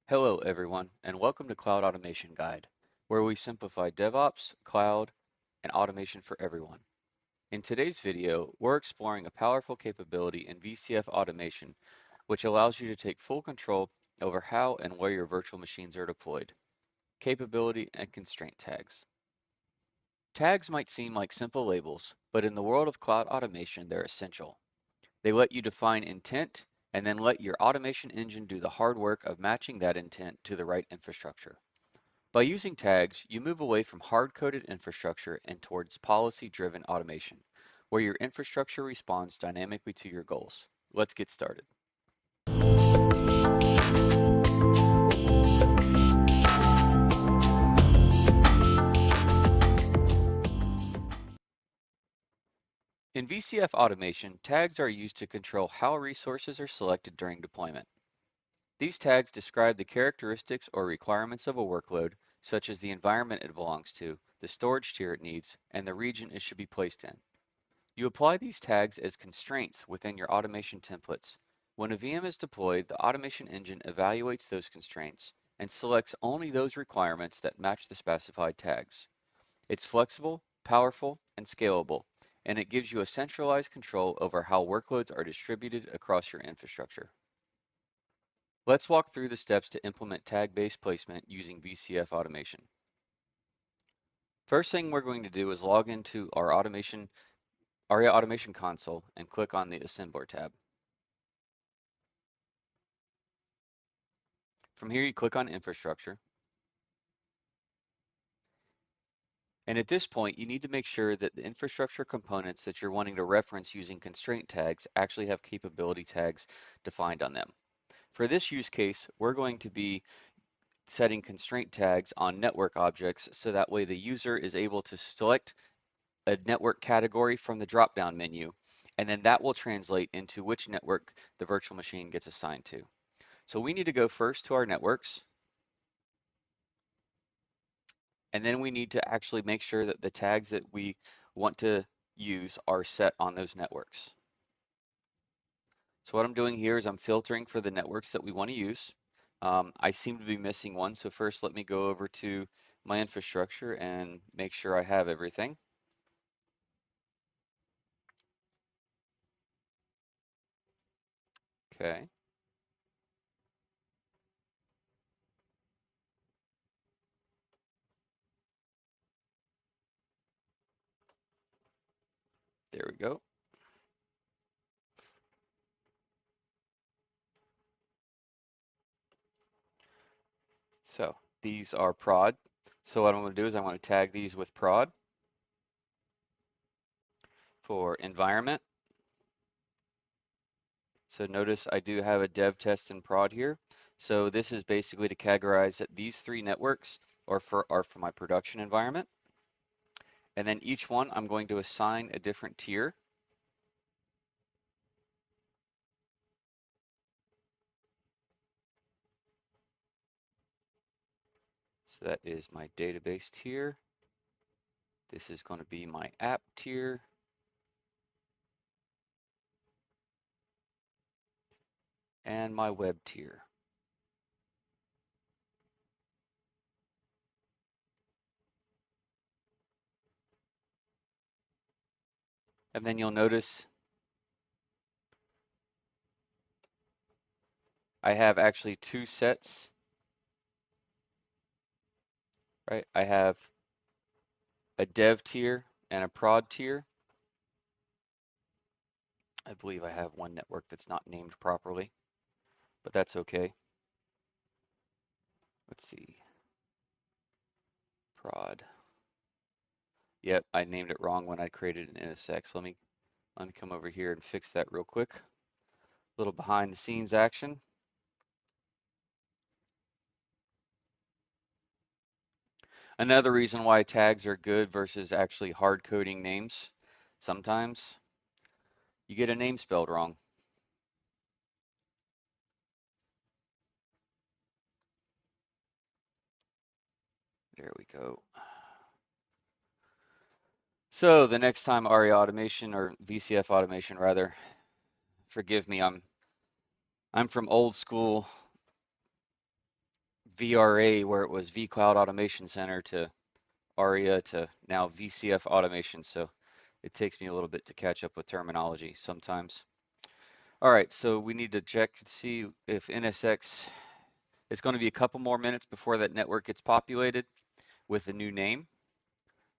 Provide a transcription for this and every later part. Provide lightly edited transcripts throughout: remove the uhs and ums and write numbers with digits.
Hello everyone, and welcome to Cloud Automation Guide, where we simplify DevOps, cloud, and automation for everyone. In today's video, we're exploring a powerful capability in VCF automation, which allows you to take full control over how and where your virtual machines are deployed. Capability and constraint tags. Tags might seem like simple labels, but in the world of cloud automation, they're essential. They let you define intent and then let your automation engine do the hard work of matching that intent to the right infrastructure. By using tags, you move away from hard-coded infrastructure and towards policy-driven automation, where your infrastructure responds dynamically to your goals. Let's get started. In VCF automation, tags are used to control how resources are selected during deployment. These tags describe the characteristics or requirements of a workload, such as the environment it belongs to, the storage tier it needs, and the region it should be placed in. You apply these tags as constraints within your automation templates. When a VM is deployed, the automation engine evaluates those constraints and selects only those requirements that match the specified tags. It's flexible, powerful, and scalable, and it gives you a centralized control over how workloads are distributed across your infrastructure. Let's walk through the steps to implement tag-based placement using VCF automation. First thing we're going to do is log into our ARIA Automation console and click on the Assembler tab. From here, you click on Infrastructure. And at this point, you need to make sure that the infrastructure components that you're wanting to reference using constraint tags actually have capability tags defined on them. For this use case, we're going to be setting constraint tags on network objects so that way the user is able to select a network category from the drop-down menu, and then that will translate into which network the virtual machine gets assigned to. So we need to go first to our networks, and then we need to actually make sure that the tags that we want to use are set on those networks. So what I'm doing here is I'm filtering for the networks that we want to use. I seem to be missing one, so first let me go over to my infrastructure and make sure I have everything. Okay. There we go. So these are prod. So what I'm going to do is I'm going to tag these with prod for environment. So notice I do have a dev test and prod here. So this is basically to categorize that these three networks are for my production environment. And then each one I'm going to assign a different tier. So that is my database tier. This is going to be my app tier. And my web tier. And then you'll notice I have actually two sets, right? I have a dev tier and a prod tier. I believe I have one network that's not named properly, but that's okay. Let's see. Prod. Yep, I named it wrong when I created an NSX. Let me come over here and fix that real quick. A little behind the scenes action. Another reason why tags are good versus actually hard coding names. Sometimes you get a name spelled wrong. There we go. So the next time ARIA automation or VCF automation rather, forgive me, I'm from old school VRA, where it was vCloud Automation Center, to ARIA to now VCF Automation. So it takes me a little bit to catch up with terminology sometimes. All right, so we need to check to see if NSX, it's going to be a couple more minutes before that network gets populated with a new name.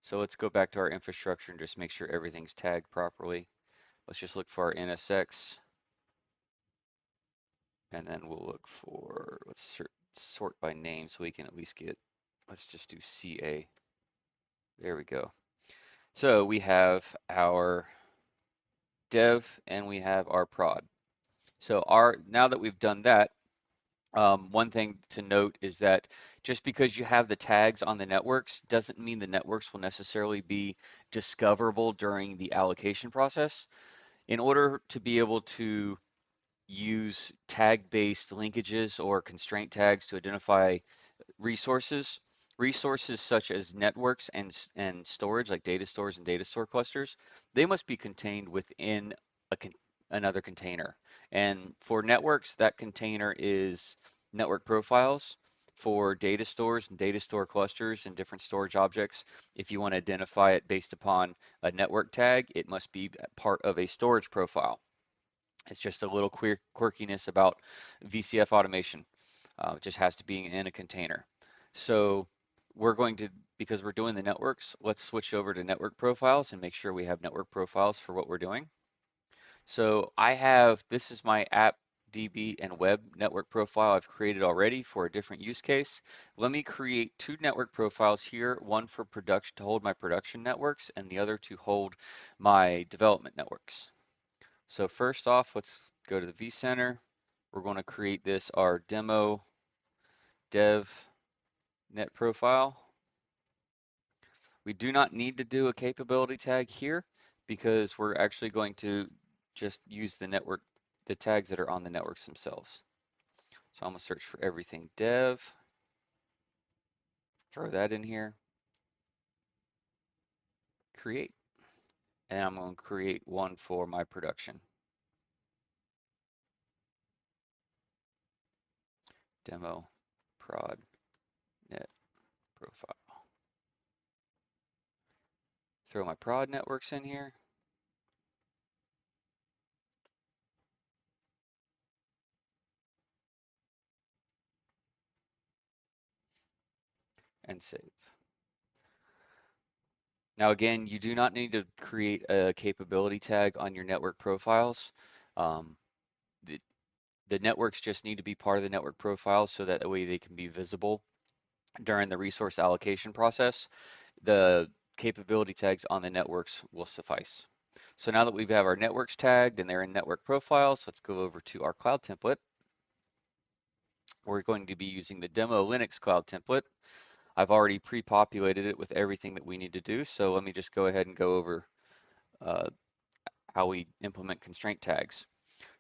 So let's go back to our infrastructure and just make sure everything's tagged properly. Let's just look for our NSX, and then we'll look for, let's sort by name so we can at least get, let's just do CA. There we go. So we have our dev and we have our prod. So now that we've done that, one thing to note is that just because you have the tags on the networks doesn't mean the networks will necessarily be discoverable during the allocation process. In order to be able to use tag-based linkages or constraint tags to identify resources, resources such as networks and storage, like data stores and data store clusters, they must be contained within another container. And for networks, that container is network profiles. For data stores and data store clusters and different storage objects, if you want to identify it based upon a network tag, it must be part of a storage profile. It's just a little quirkiness about VCF automation. It just has to be in a container. So we're going to, because we're doing the networks, let's switch over to network profiles and make sure we have network profiles for what we're doing. So this is my app DB and web network profile I've created already for a different use case. Let me create two network profiles here, one for production to hold my production networks and the other to hold my development networks. So first off, let's go to the vCenter. We're going to create this, our demo dev net profile. We do not need to do a capability tag here because we're actually going to just use the tags that are on the networks themselves. So I'm going to search for everything dev, throw that in here, create, and I'm going to create one for my production. Demo prod net profile. Throw my prod networks in here. And save. Now again, you do not need to create a capability tag on your network profiles. Um, the, the networks just need to be part of the network profile so that way they can be visible during the resource allocation process. The capability tags on the networks will suffice. So now that we have our networks tagged and they're in network profiles, let's go over to our cloud template. We're going to be using the demo Linux cloud template. I've already pre-populated it with everything that we need to do. So let me just go ahead and go over how we implement constraint tags.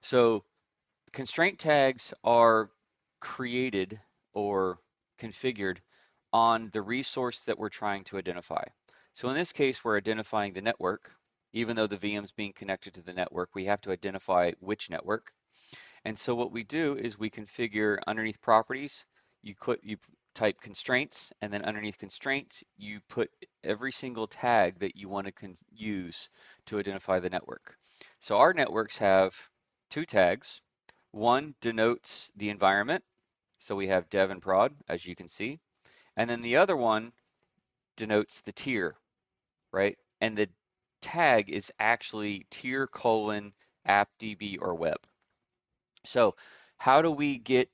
So constraint tags are created or configured on the resource that we're trying to identify. So in this case, we're identifying the network. Even though the VM is being connected to the network, we have to identify which network. And so what we do is we configure underneath properties, you type constraints, and then underneath constraints, you put every single tag that you want to use to identify the network. So our networks have two tags. One denotes the environment. So we have dev and prod, as you can see. And then the other one denotes the tier, right? And the tag is actually tier : appdb or web. So how do we get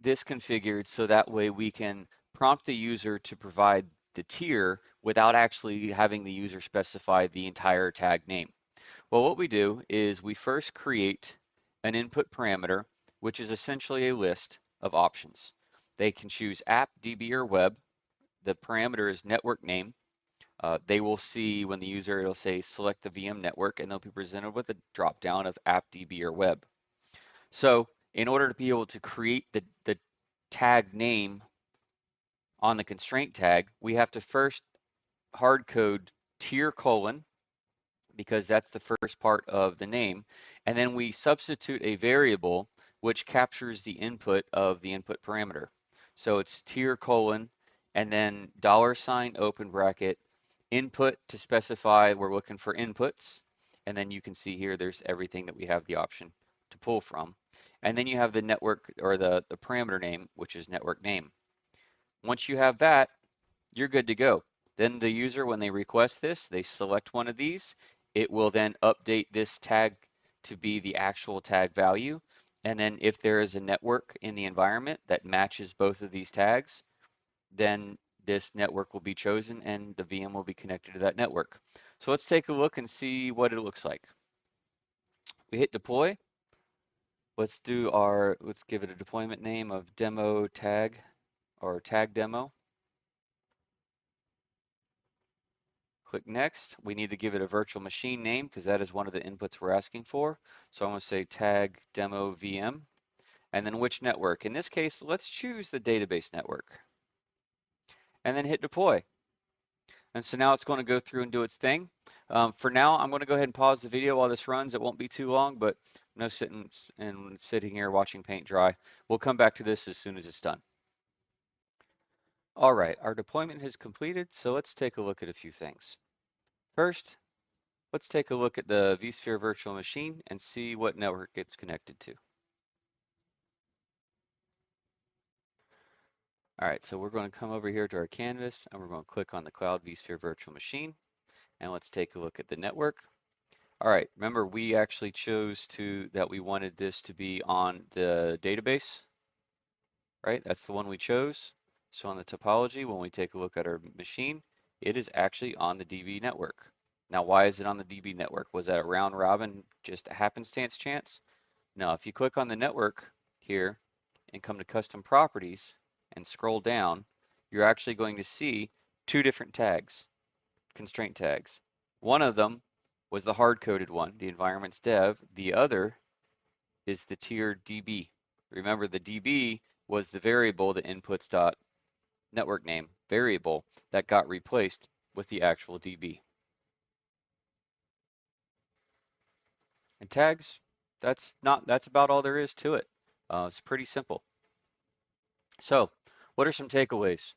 this configured so that way we can prompt the user to provide the tier without actually having the user specify the entire tag name? Well, what we do is we first create an input parameter, which is essentially a list of options. They can choose app, DB, or web. The parameter is network name. They will see when the user, it'll say select the VM network, and they'll be presented with a drop down of app, DB, or web. So in order to be able to create the tag name on the constraint tag, we have to first hard code tier : because that's the first part of the name. And then we substitute a variable which captures the input of the input parameter. So it's tier colon and then dollar sign open bracket input to specify we're looking for inputs. And then you can see here there's everything that we have the option to pull from. And then you have the network or the parameter name, which is network name. Once you have that, you're good to go. Then the user, when they request this, they select one of these. It will then update this tag to be the actual tag value. And then if there is a network in the environment that matches both of these tags, then this network will be chosen and the VM will be connected to that network. So let's take a look and see what it looks like. We hit deploy. Let's give it a deployment name of demo tag or tag demo. Click next. We need to give it a virtual machine name because that is one of the inputs we're asking for. So I'm going to say tag demo VM and then which network. In this case, let's choose the database network and then hit deploy. And so now it's going to go through and do its thing. For now, I'm going to go ahead and pause the video while this runs. It won't be too long, but no sitting here watching paint dry. We'll come back to this as soon as it's done. All right, our deployment has completed, so let's take a look at a few things. First, let's take a look at the vSphere virtual machine and see what network it's connected to. All right, so we're going to come over here to our canvas and we're going to click on the Cloud vSphere virtual machine and let's take a look at the network. All right, remember we actually chose that we wanted this to be on the database, right? That's the one we chose. So on the topology, when we take a look at our machine, it is actually on the DB network. Now, why is it on the DB network? Was that a round robin, just a happenstance chance? No, if you click on the network here and come to custom properties and scroll down, you're actually going to see two different tags, constraint tags. One of them was the hard-coded one, the environment's dev. The other is the tier DB. Remember, the DB was the variable, the inputs dot network name variable that got replaced with the actual DB. And tags, that's about all there is to it. It's pretty simple. So, what are some takeaways?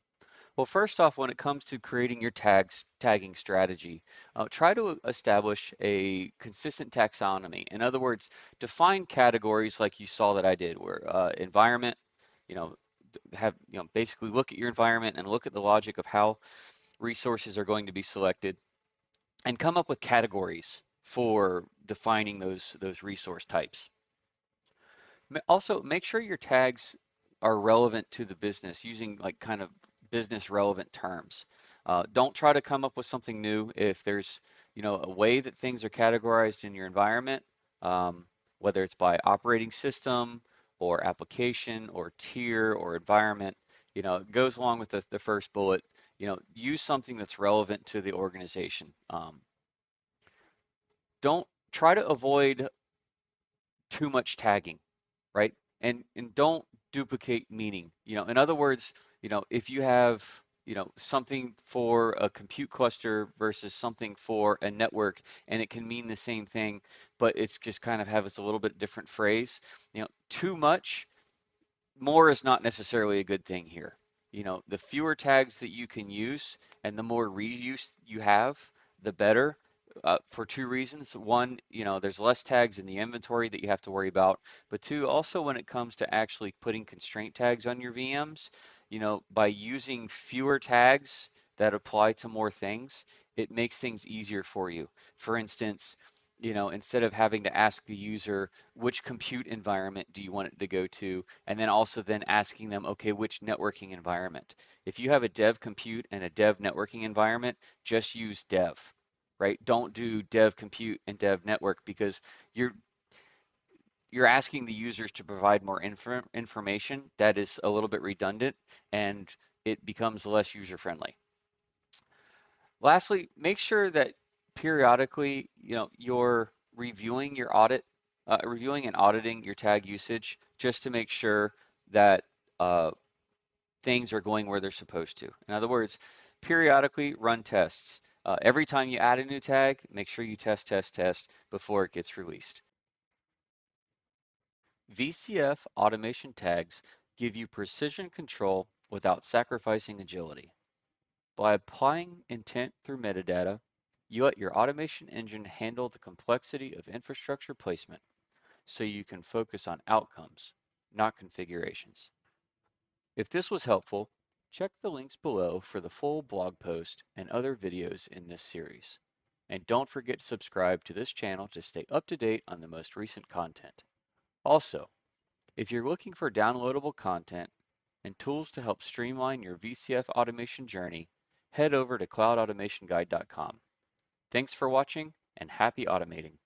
Well, first off, when it comes to creating your tagging strategy, try to establish a consistent taxonomy. In other words, define categories like you saw that I did, where environment, you know, basically look at your environment and look at the logic of how resources are going to be selected, and come up with categories for defining those resource types. Also, make sure your tags are relevant to the business, using like kind of business relevant terms. Don't try to come up with something new. If there's, a way that things are categorized in your environment, whether it's by operating system or application or tier or environment, it goes along with the first bullet. Use something that's relevant to the organization. Don't try to avoid too much tagging, right? And don't duplicate meaning. In other words, if you have, something for a compute cluster versus something for a network, and it can mean the same thing, but it's just kind of has a little bit different phrase. Too much, more is not necessarily a good thing here. The fewer tags that you can use and the more reuse you have, the better. For two reasons. One, there's less tags in the inventory that you have to worry about. But two, also when it comes to actually putting constraint tags on your VMs, by using fewer tags that apply to more things, it makes things easier for you. For instance, instead of having to ask the user which compute environment do you want it to go to, and then also then asking them, okay, which networking environment. If you have a dev compute and a dev networking environment, just use dev, right? Don't do dev compute and dev network because you're asking the users to provide more information that is a little bit redundant and it becomes less user friendly. Lastly, make sure that periodically, you're reviewing and auditing your tag usage just to make sure that things are going where they're supposed to. In other words, periodically run tests. Every time you add a new tag, make sure you test before it gets released. VCF Automation Tags give you precision control without sacrificing agility. By applying intent through metadata, you let your automation engine handle the complexity of infrastructure placement so you can focus on outcomes, not configurations. If this was helpful, check the links below for the full blog post and other videos in this series. And don't forget to subscribe to this channel to stay up to date on the most recent content. Also, if you're looking for downloadable content and tools to help streamline your VCF automation journey, head over to cloudautomationguide.com. Thanks for watching and happy automating.